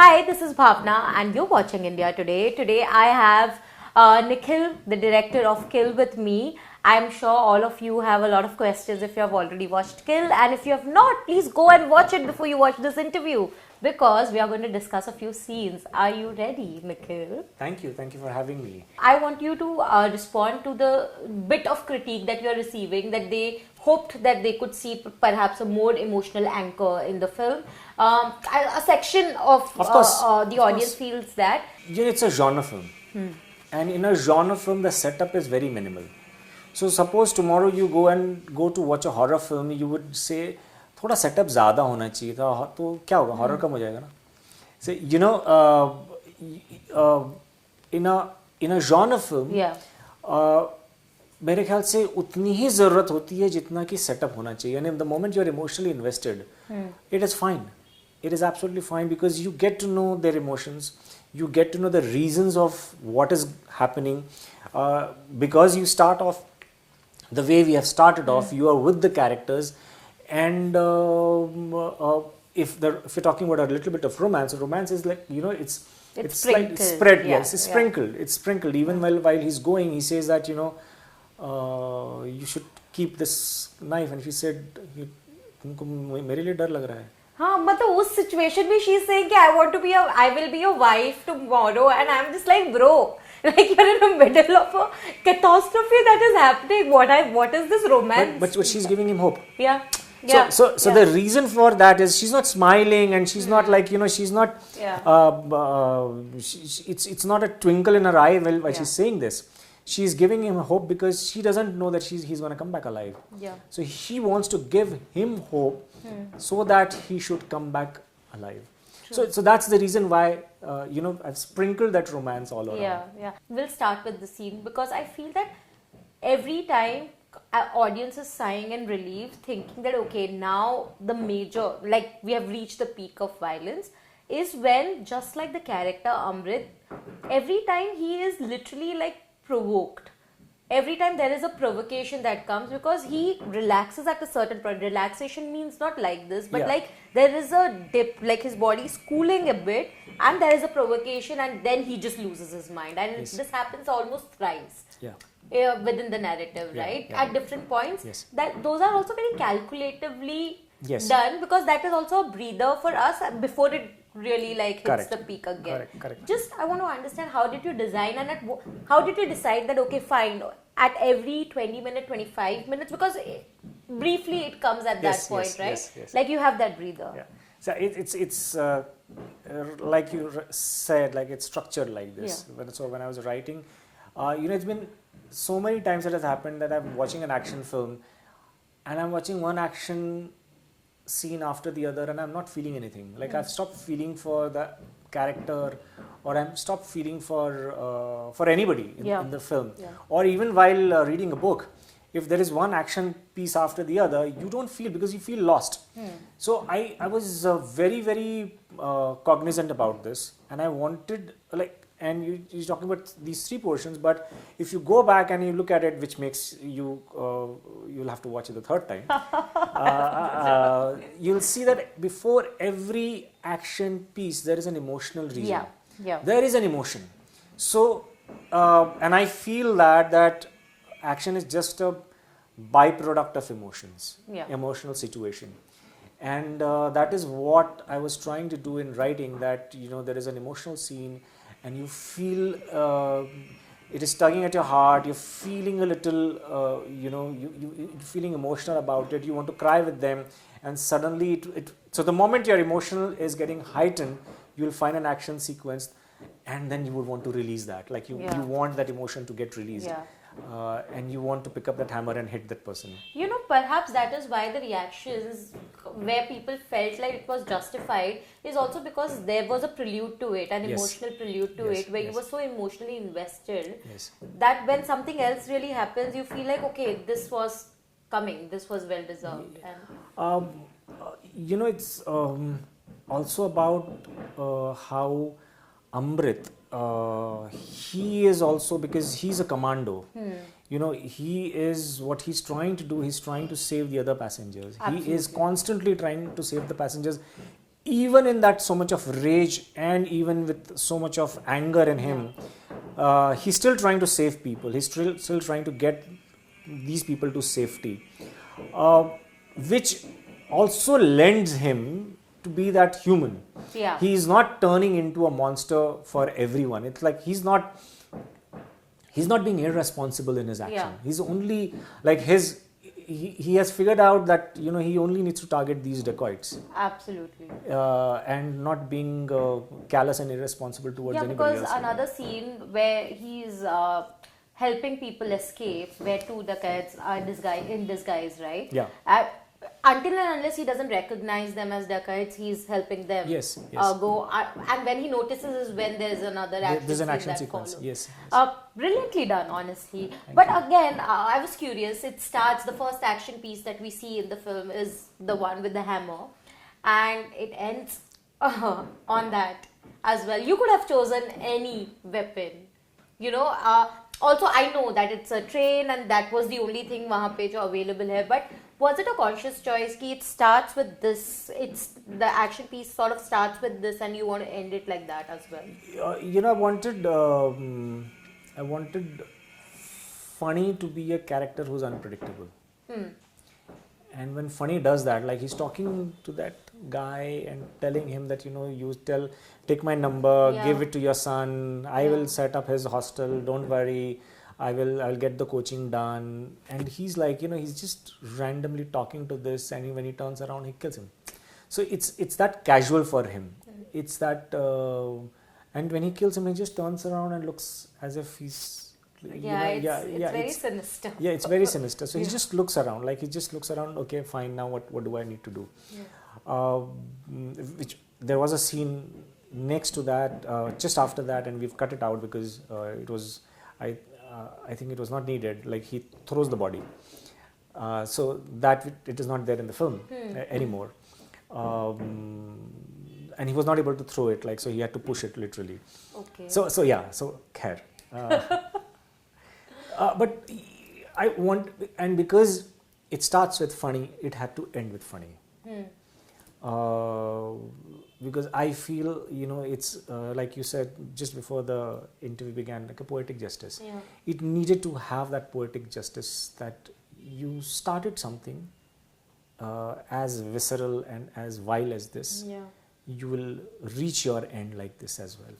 Hi, this is Bhavna and you're watching India Today. Today I have Nikhil, the director of Kill with me. I'm sure all of you have a lot of questions if you have already watched Kill, and if you have not, please go and watch it before you watch this interview because we are going to discuss a few scenes. Are you ready, Nikhil? Thank you for having me. I want you to respond to the bit of critique that you are receiving, that they hoped that they could see perhaps a more emotional anchor in the film. A section of the audience feels that. Yeah, it's a genre film. And in a genre film, the setup is very minimal. So suppose tomorrow you go to watch a horror film, you would say, थोड़ा setup ज़्यादा होना चाहिए था, तो क्या होगा? Horror कम हो जाएगा ना? So in a genre film, मेरे ख्याल से उतनी ही ज़रूरत होती है जितना कि setup होना चाहिए. And the moment you are emotionally invested, it is fine. It is absolutely fine because you get to know their emotions, you get to know the reasons of what is happening. Because you start off the way we have started off, you are with the characters, and if you're talking about a little bit of romance is like, it's like it's spread. Yes, it's sprinkled. It's sprinkled. Even while he's going, he says that you should keep this knife, and she said, तुमको मेरे लिए डर लग रहा है. हाँ, मतलब उस situation में she's saying कि I will be your wife tomorrow, and I'm just like, bro, like you're in the middle of a catastrophe that is happening. What is this romance? But she's giving him hope. Yeah. So the reason for that is she's not smiling, and she's not like, she's not. It's not a twinkle in her eye while she's saying this. She's giving him hope because she doesn't know that he's going to come back alive. Yeah. So she wants to give him hope so that he should come back alive. True. So that's the reason why I've sprinkled that romance all around. Yeah. We'll start with the scene because I feel that every time our audience is sighing in relief, thinking that okay, now the major, like we have reached the peak of violence, is when, just like the character Amrit, every time he is literally like provoked. Every time there is a provocation that comes because he relaxes at a certain point. Relaxation means not like this, but like there is a dip, like his body is cooling a bit, and there is a provocation, and then he just loses his mind. And this happens almost thrice within the narrative, right? At different points. That those are also very calculatively done because that is also a breather for us before it really like hits the peak again. Correct. Just I want to understand, how did you design and how did you decide that okay, fine, at every 20 minutes, 25 minutes, because briefly it comes at that point, right? Yes. Like you have that breather. Yeah. So it's like you said, like it's structured like this. So when I was writing, it's been so many times that has happened that I'm watching an action film and I'm watching one action scene after the other and I'm not feeling anything. Like I've stopped feeling for the character, or I'm stopped feeling for anybody in the film. Or even while reading a book, if there is one action piece after the other, you don't feel because you feel lost. So I was very, very cognizant about this, and I wanted and you're talking about these three portions, but if you go back and you look at it, which makes you, you'll have to watch it the third time, you'll see that before every action piece, there is an emotional reason. There is an emotion. So, and I feel that action is just a byproduct of emotions, emotional situation. And that is what I was trying to do in writing, that, there is an emotional scene, and you feel it is tugging at your heart, you're feeling a little, you're feeling emotional about it, you want to cry with them, and suddenly, so the moment your emotional is getting heightened, you'll find an action sequence, and then you would want to release that, like you want that emotion to get released. And you want to pick up that hammer and hit that person. Perhaps that is why the reactions where people felt like it was justified is also because there was a prelude to it, an emotional prelude to it, where you were so emotionally invested that when something else really happens, you feel like, okay, this was coming, this was well deserved. And it's also about how Amrit, he is also, because he's a commando, he is, what he's trying to do, he's trying to save the other passengers. Absolutely. He is constantly trying to save the passengers. even in that so much of rage and even with so much of anger in him, he's still trying to save people. He's still trying to get these people to safety, which also lends him to be that human. Yeah. He is not turning into a monster for everyone. It's like he's not being irresponsible in his action. Yeah. He's only like he has figured out that he only needs to target these dacoits. Absolutely. And not being callous and irresponsible towards anybody else. Because another scene where he's helping people escape, where two dacoits are in disguise, right? Yeah. Until and unless he doesn't recognize them as dacoits, he's helping them Yes. go. And when he notices is when there's another action There's an scene action that sequence. follows. Yes. Brilliantly done, honestly. But again, I was curious. It starts, the first action piece that we see in the film is the one with the hammer, and it ends on that as well. You could have chosen any weapon, also, I know that it's a train and that was the only thing wahan pe jo available hai. But was it a conscious choice ki it starts with this, the action piece sort of starts with this and you want to end it like that as well? I wanted Funny to be a character who's unpredictable. And when Funny does that, like he's talking to that guy and telling him that, take my number, give it to your son, I will set up his hostel, don't worry, I'll get the coaching done. And he's like, he's just randomly talking to this, and when he turns around, he kills him. So it's that casual for him. It's that, and when he kills him, he just turns around and looks as if he's, it's very sinister. Yeah, it's very sinister. So he just looks around, okay, fine, now what do I need to do? Which there was a scene next to that, just after that, and we've cut it out because it was, I think it was not needed. Like he throws the body, so that it is not there in the film anymore. And he was not able to throw it, so he had to push it literally. Okay. So khair. But I want, and because it starts with Funny, it had to end with Funny. Because I feel, it's like you said just before the interview began, like a poetic justice. Yeah. It needed to have that poetic justice that you started something as visceral and as vile as this. Yeah. You will reach your end like this as well.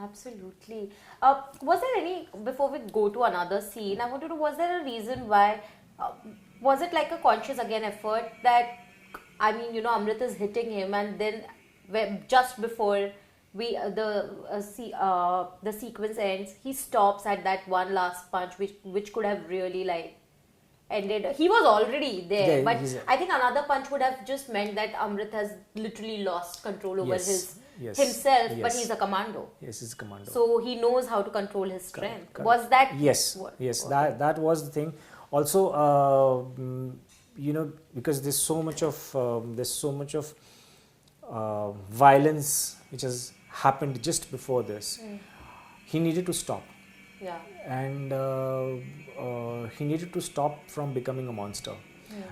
Absolutely. Was there any, before we go to another scene, I wanted to, was there a reason why, was it like a conscious again effort that, Amrit is hitting him and then just before the sequence ends, he stops at that one last punch which could have really ended. He was already there, but I think another punch would have just meant that Amrit has literally lost control over himself, but he's a commando. Yes, he's a commando. So he knows how to control his strength. Correct. Was that? Yes, that was the thing. Also, because there's so much of violence which has happened just before this. He needed to stop. Yeah. And he needed to stop from becoming a monster.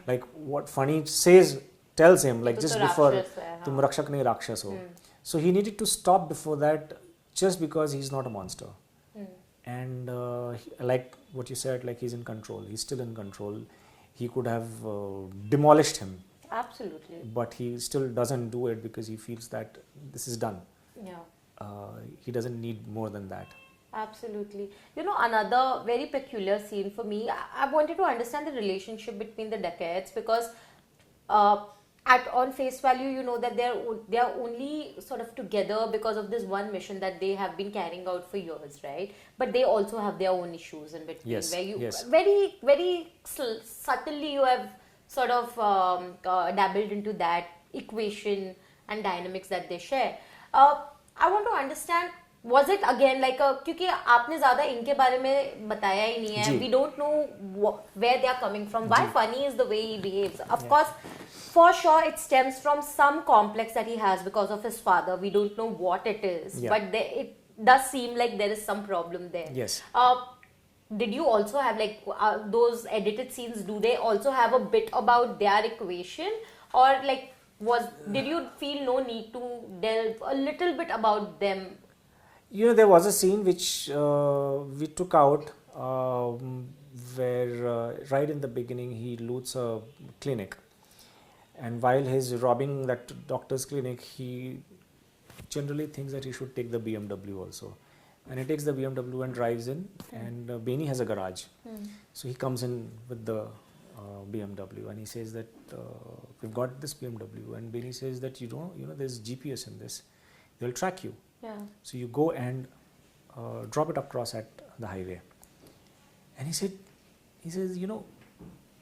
Like what Funny tells him, like just before, tum rakshak nahi rakshas ho. So he needed to stop before that, just because he's not a monster. And like what you said, like he's in control. He's still in control. He could have demolished him. Absolutely. But he still doesn't do it because he feels that this is done. Yeah. He doesn't need more than that. Absolutely. Another very peculiar scene for me, I wanted to understand the relationship between the dacoits, because on face value, you know that they are only sort of together because of this one mission that they have been carrying out for years, right? But they also have their own issues in between. Yes, where you yes. very, very subtly you have sort of dabbled into that equation and dynamics that they share. I want to understand, was it again like a, क्योंकि आपने ज़्यादा इनके बारे में बताया ही नहीं है, we don't know where they are coming from, why Funny is the way he behaves. Of course, for sure it stems from some complex that he has because of his father. We don't know what it is, but it does seem like there is some problem there. Yes. Did you also have those edited scenes, do they also have a bit about their equation, or Did you feel no need to delve a little bit about them? You know, there was a scene which we took out where right in the beginning he loots a clinic, and while he's robbing that doctor's clinic, he generally thinks that he should take the BMW also, and he takes the BMW and drives in, and Beni has a garage, so he comes in with the BMW, and he says that we've got this BMW, and Beni says that you know there's GPS in this, they'll track you. Yeah. So you go and drop it across at the highway. And he says, you know,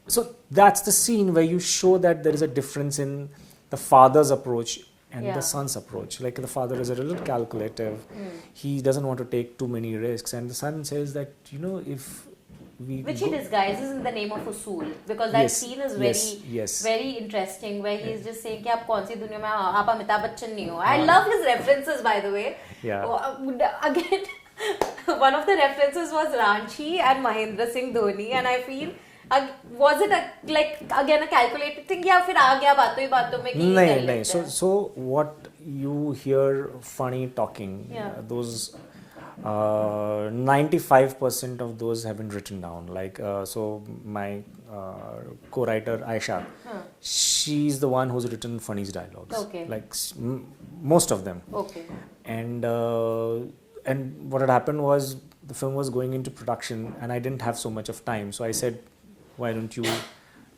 so that's the scene where you show that there is a difference in the father's approach and the son's approach. Like the father is a little calculative. He doesn't want to take too many risks. And the son says that, you know, if which he disguises in the name of Usul, because that scene is very interesting, where he's just saying कि आप कौन सी दुनिया में आप अमिताभ बच्चन नहीं हो. I love his references, by the way. Again, one of the references was Ranchi and Mahendra Singh Dhoni, and I feel was it again a calculated thing या फिर आ गया बातों ही बातों में कि नहीं. So what you hear funny talking, those 95% of those have been written down. Like so my co-writer Aisha, she's the one who's written Funny's dialogues. Okay. Like most of them. Okay. And what had happened was the film was going into production, and I didn't have so much of time. So I said, why don't you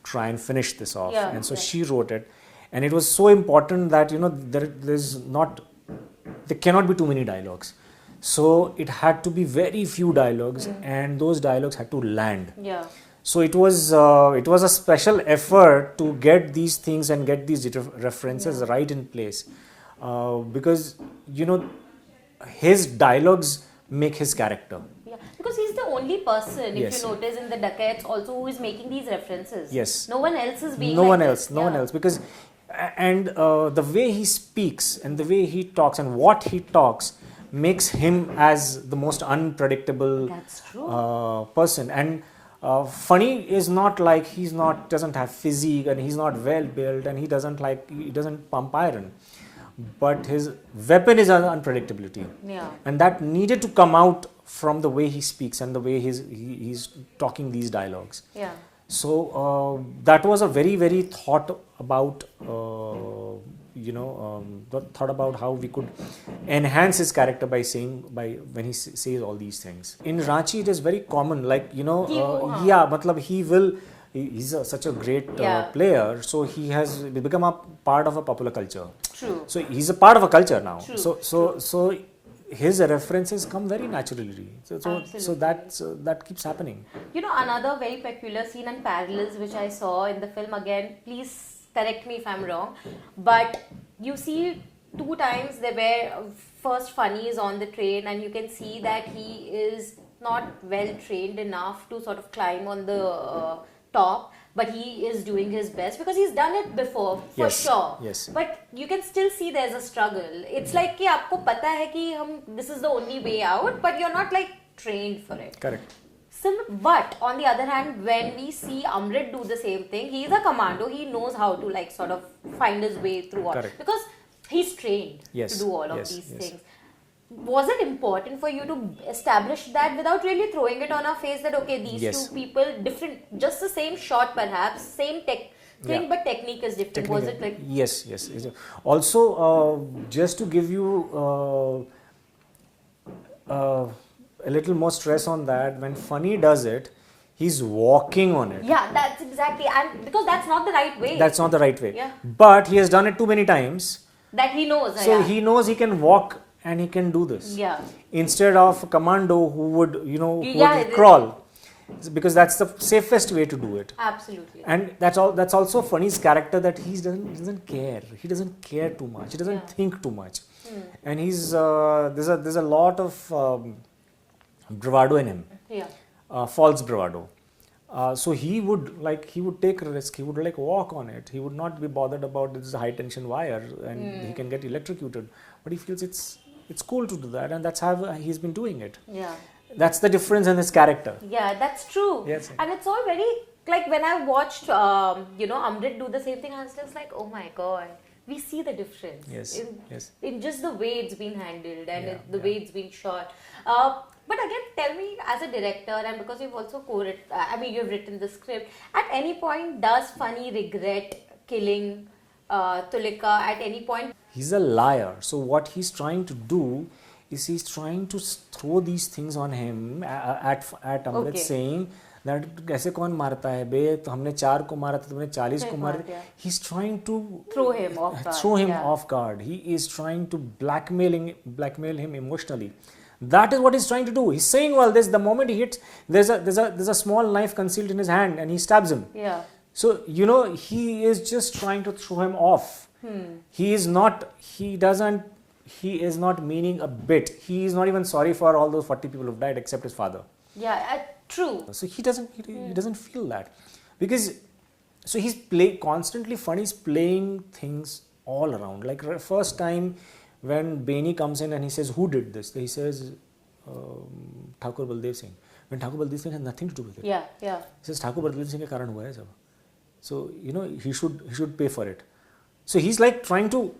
try and finish this off? And so she wrote it, and it was so important that there cannot be too many dialogues. So it had to be very few dialogues, and those dialogues had to land. So it was a special effort to get these things and get these references right in place, because his dialogues make his character. Because he's the only person, if you notice, in the Dacoits also who is making these references. Yes. No one else is being No one else. Because the way he speaks and the way he talks and what he talks makes him as the most unpredictable person. And Funny is not like doesn't have physique, and he's not well built, and he doesn't pump iron. But his weapon is unpredictability, and that needed to come out from the way he speaks and the way he's talking these dialogues. So that was a very, very thought about how we could enhance his character by when he says all these things. In Ranchi, it is very common. Like he's such a great player, so he has become a part of a popular culture. True. So he's a part of a culture now. True. So his references come very naturally. So that keeps happening. Another very peculiar scene and parallels which I saw in the film, again, please correct me if I'm wrong, but you see two times where first Funny is on the train, and you can see that he is not well trained enough to sort of climb on the top, but he is doing his best because he's done it before, for sure. Yes. But you can still see there's a struggle. It's like कि आपको पता है कि this is the only way out, but you're not like trained for it. Correct. But on the other hand, when we see Amrit do the same thing, he's a commando. He knows how to sort of find his way through all, because he's trained to do all of these things. Was it important for you to establish that without really throwing it on our face that these two people different, just the same shot perhaps, same thing, but technique is different? Was it like yes. Also, just to give you a little more stress on that, when Funny does it, he's walking on it. Yeah, that's exactly, and because that's not the right way. That's not the right way. Yeah. But he has done it too many times. That he knows. So he knows he can walk and he can do this. Yeah. Instead of a commando who would crawl, because that's the safest way to do it. Absolutely. And that's also Funny's character, that he doesn't care. He doesn't care too much. He doesn't think too much. And he's there's a lot of bravado in him. Yeah. False bravado. So he would take a risk. He would walk on it. He would not be bothered about this high tension wire and he can get electrocuted. But he feels it's cool to do that, and that's how he's been doing it. Yeah. That's the difference in his character. Yeah, that's true. Yes. And it's all very when I watched Amrit do the same thing, I was just like, oh my god, we see the difference Yes. Yes. in just the way it's been handled and Yeah, the yeah. way it's been shot. But again, tell me, as a director, and because you've also you've written the script, at any point does Funny regret killing Tulika? At any point? He's a liar. So what he's trying to do is he's trying to throw these things on him at Amrit, Okay. saying that कैसे कौन मारता है बे, तो हमने 4 को मारा था, तुमने 40 को मारा. Yeah. He's trying to Throw him off guard. Yeah. off guard. He is trying to blackmail him emotionally. That is what he's trying to do. He's saying, well, this the moment he hits, there's a small knife concealed in his hand, and he stabs him. Yeah. So he is just trying to throw him off. He is not meaning a bit. He is not even sorry for all those 40 people who've died except his father. Yeah, true. So he doesn't feel that, because so he's constantly Funny is playing things all around. Like first time when Beni comes in and he says, who did this? He says Thakur Baldev Singh. When Thakur Baldev Singh has nothing to do with it. Yeah. He says Thakur Baldev Singh ke karan hua hai sab. So he should pay for it. So he's like trying to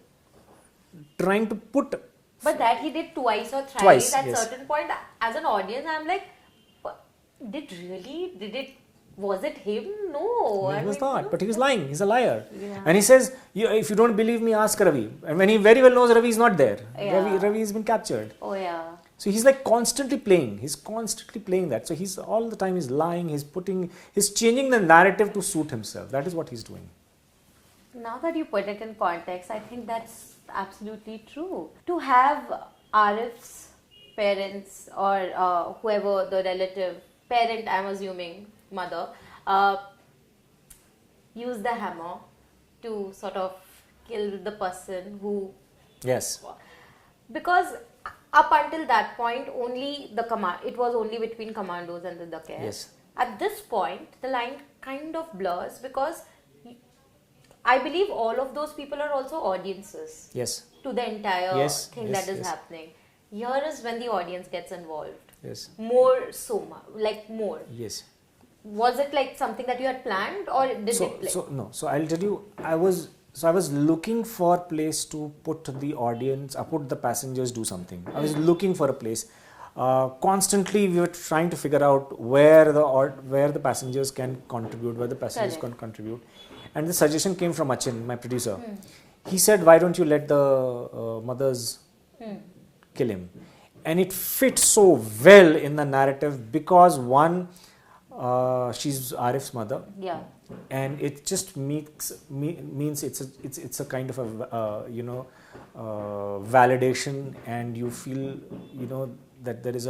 put. But that he did twice or thrice. At yes. certain point, as an audience, I'm like, was it him? No. He was not, but he was lying. He's a liar. Yeah. And he says, if you don't believe me, ask Ravi. And when he very well knows Ravi is not there. Yeah. Ravi has been captured. Oh yeah. So he's like constantly playing. He's constantly playing that. So he's all the time he's lying. He's changing the narrative to suit himself. That is what he's doing. Now that you put it in context, I think that's absolutely true. To have Arif's parents or whoever the relative, parent, I'm assuming, mother, use the hammer to sort of kill the person who... Yes. Because up until that point, it was only between commandos and the Dacoits. Yes. At this point, the line kind of blurs, because I believe all of those people are also audiences. Yes. To the entire thing that is yes. happening. Here is when the audience gets involved. Yes. More. Yes. Was it like something that you had planned, or did it play? So I'll tell you, I was looking for a place to put the audience, put the passengers do something. I was looking for a place. Constantly we were trying to figure out where the passengers can contribute, where the passengers can contribute. And the suggestion came from Achin, my producer. He said, why don't you let the mothers kill him? And it fits so well in the narrative, because one, she's Arif's mother. Yeah. And it just means it's a kind of a validation, and you feel that there is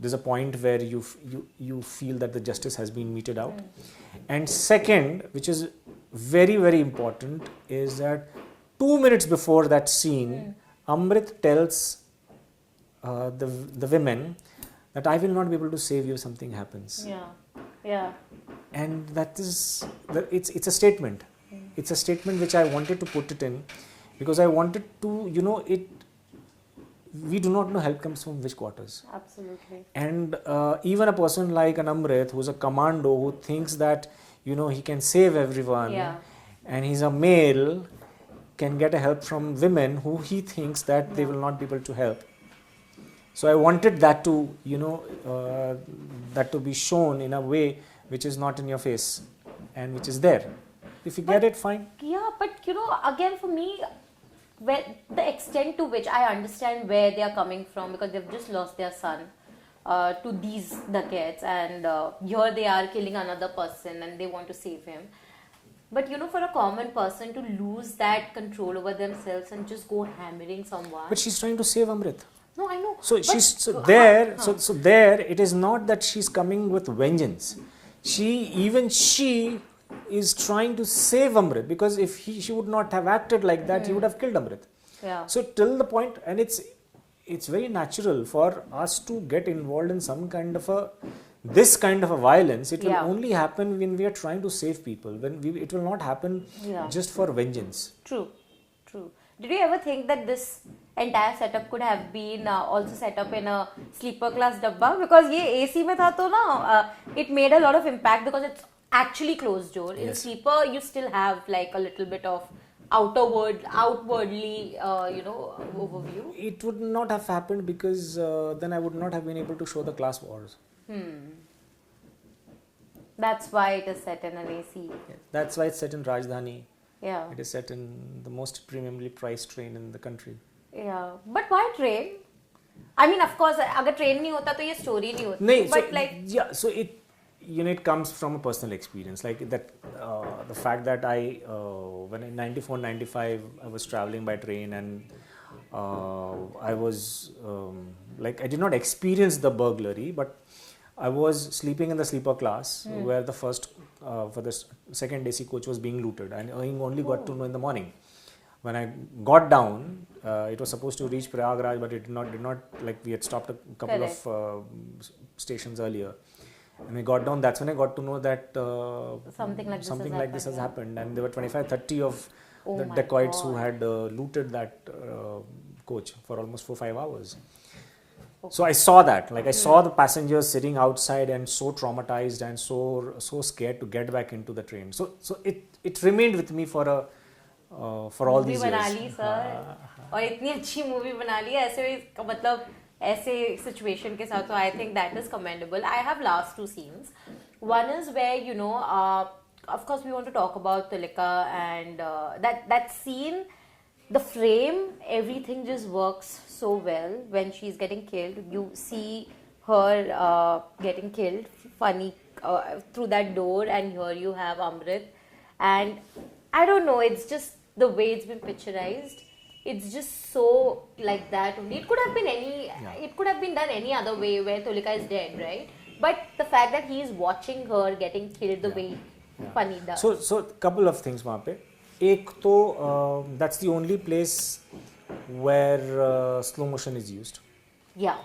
there's a point where you feel that the justice has been meted out. And second, which is very, very important, is that 2 minutes before that scene, Amrit tells the women that I will not be able to save you if something happens. Yeah. And that is, it's a statement. It's a statement which I wanted to put it in, because I wanted to, we do not know help comes from which quarters. Absolutely. And even a person like an Amrit, who's a commando, who thinks that, he can save everyone, and he's a male, can get a help from women who he thinks that they will not be able to help. So I wanted that to, that to be shown in a way which is not in your face and which is there. If you get it, fine. Yeah, but again, for me, where the extent to which I understand where they are coming from, because they've just lost their son to these Dacoits, and here they are killing another person and they want to save him. But for a common person to lose that control over themselves and just go hammering someone. But she's trying to save Amrit. No, I know. So there it is not that she's coming with vengeance. She is trying to save Amrit, because if she would not have acted like that, he would have killed Amrit. Yeah. So till the point, and it's very natural for us to get involved in some kind of this kind of a violence. It will only happen when we are trying to save people. It will not happen just for vengeance. True. Did you ever think that this entire setup could have been also set up in a sleeper class dabba? Because ye AC mein tha to na, it made a lot of impact because it's actually closed door. In sleeper, you still have like a little bit of outwardly, overview. It would not have happened because then I would not have been able to show the class wars. That's why it is set in an AC. That's why it's set in Rajdhani. Yeah. It is set in the most premiumly priced train in the country. Yeah. But why train? I mean, of course, अगर train नहीं होता तो ये story नहीं होती. No, But so, like, yeah, so it comes from a personal experience, like that the fact that when in 94 95 I was traveling by train, and I was like, I did not experience the burglary, but I was sleeping in the sleeper class where the first for the second AC coach was being looted, and I only got to know in the morning. When I got down, it was supposed to reach Prayagraj, but it did not, like, we had stopped a couple of stations earlier. And we got down, that's when I got to know that something like this has happened. And there were 25-30 of the my dacoits who God. had looted that coach for almost 4-5 hours. So I saw that, like I saw the passengers sitting outside and so traumatized and so scared to get back into the train. So it remained with me for all these बना years. ली sir, और इतनी अच्छी movie बना ली ऐसे, मतलब ऐसे situation के साथ. तो I think that is commendable. I have last two scenes. One is where of course we want to talk about Tulika, and that scene, the frame, everything just works so well. When she's getting killed, you see her getting killed, funny, through that door, and here you have Amrit, and I don't know, it's just the way it's been picturized. It's just so like that only. It could have been it could have been done any other way where Tulika is dead, right? But the fact that he is watching her getting killed the way funny does. So couple of things वहाँ पे. एक तो that's the only place where slow motion is used. Yeah.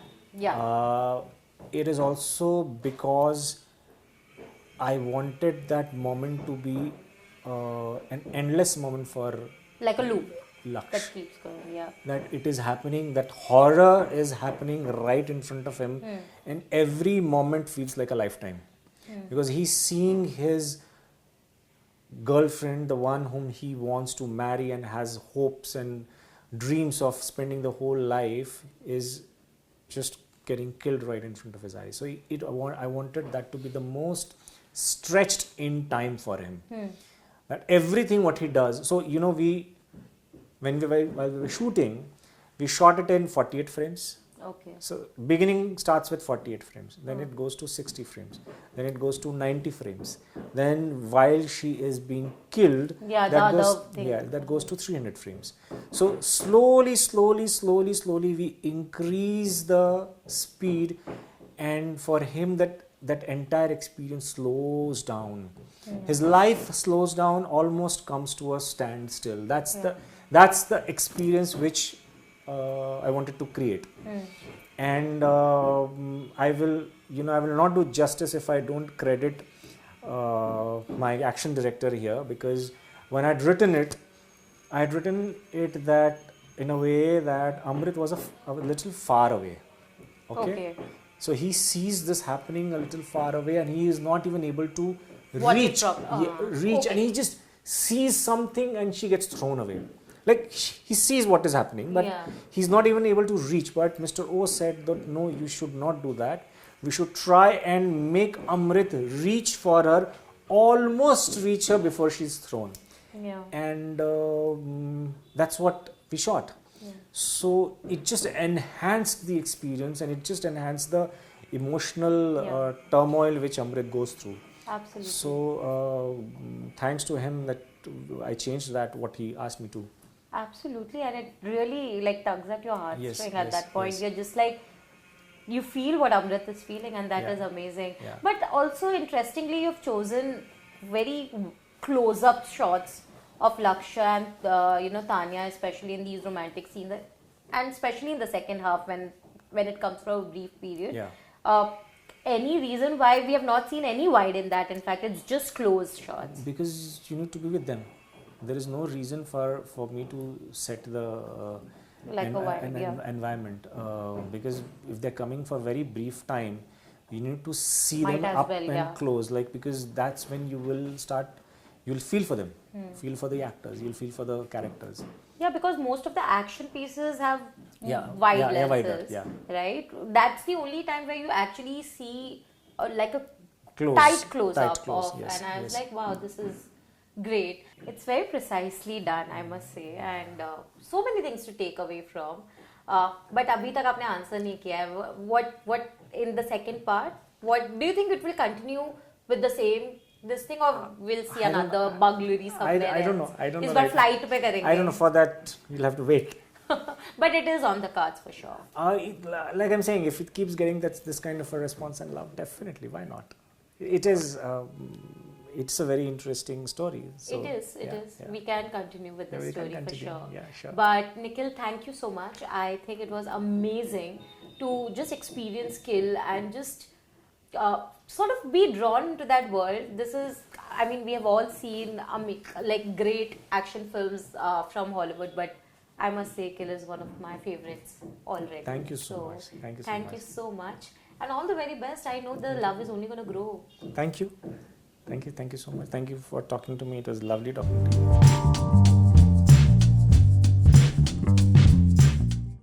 It is also because I wanted that moment to be an endless moment for Like a loop Lakshya. that keeps going, yeah. That it is happening, that horror is happening right in front of him, and every moment feels like a lifetime. Because he's seeing his girlfriend, the one whom he wants to marry and has hopes and dreams of spending the whole life, is just getting killed right in front of his eyes. So I wanted that to be the most stretched in time for him. That everything what he does. So while we were shooting, we shot it in 48 frames. Okay. So beginning starts with 48 frames, then it goes to 60 frames, then it goes to 90 frames. Then while she is being killed, that goes to 300 frames. So slowly we increase the speed, and for him that entire experience slows down. His life slows down, almost comes to a standstill. That's the experience which I wanted to create. And I will not do justice if I don't credit my action director here, because when I had written it that in a way that Amrit was a little far away. Okay. So he sees this happening a little far away, and he is not even able to reach, and he just sees something and she gets thrown away. Like, he sees what is happening, but he's not even able to reach. But Mr. O said that no, you should not do that. We should try and make Amrit reach for her, almost reach her before she's thrown. Yeah. And that's what we shot. So it just enhanced the experience, and it just enhanced the emotional turmoil which Amrit goes through. Absolutely. So thanks to him that I changed that what he asked me to. Absolutely, and it really like tugs at your heartstring at that point. Yes. You're just like, you feel what Amrit is feeling, and that is amazing. Yeah. But also, interestingly, you've chosen very close-up shots of Lakshya and Tanya, especially in these romantic scenes, and especially in the second half when it comes from a brief period. Yeah. Any reason why we have not seen any wide in that? In fact, it's just close shots. Because you need to be with them. There is no reason for me to set the environment. Because if they're coming for very brief time, you need to see them up and close. Like, because that's when you'll feel for them. feel for the actors, you'll feel for the characters. Yeah, because most of the action pieces have Yeah, wide yeah, lenses, yeah. right? That's the only time where you actually see like a Close, tight close-up close, of, yes, and I was yes. like, wow, this is great. It's very precisely done, I must say, and so many things to take away from. But अभी तक आपने answer नहीं किया है. What in the second part? What do you think it will continue with the same this thing, or we'll see another burglary somewhere I don't else? know. I don't know. इस बार flight पे करेंगे. I don't know. For that, you'll have to wait. But it is on the cards for sure. Like I'm saying, if it keeps getting this kind of a response and love, definitely, why not? It is. It's a very interesting story. So, it is. yeah. We can continue with the Yeah, we can story for continue. sure. Yeah, sure. But Nikhil, thank you so much. I think it was amazing to just experience Kill and just sort of be drawn into that world. This is, I mean, we have all seen like great action films from Hollywood, but I must say Kill is one of my favorites already. Thank you so much. Thank you so much. And all the very best. I know the love is only going to grow. Thank you. Thank you so much. Thank you for talking to me. It was lovely talking to you.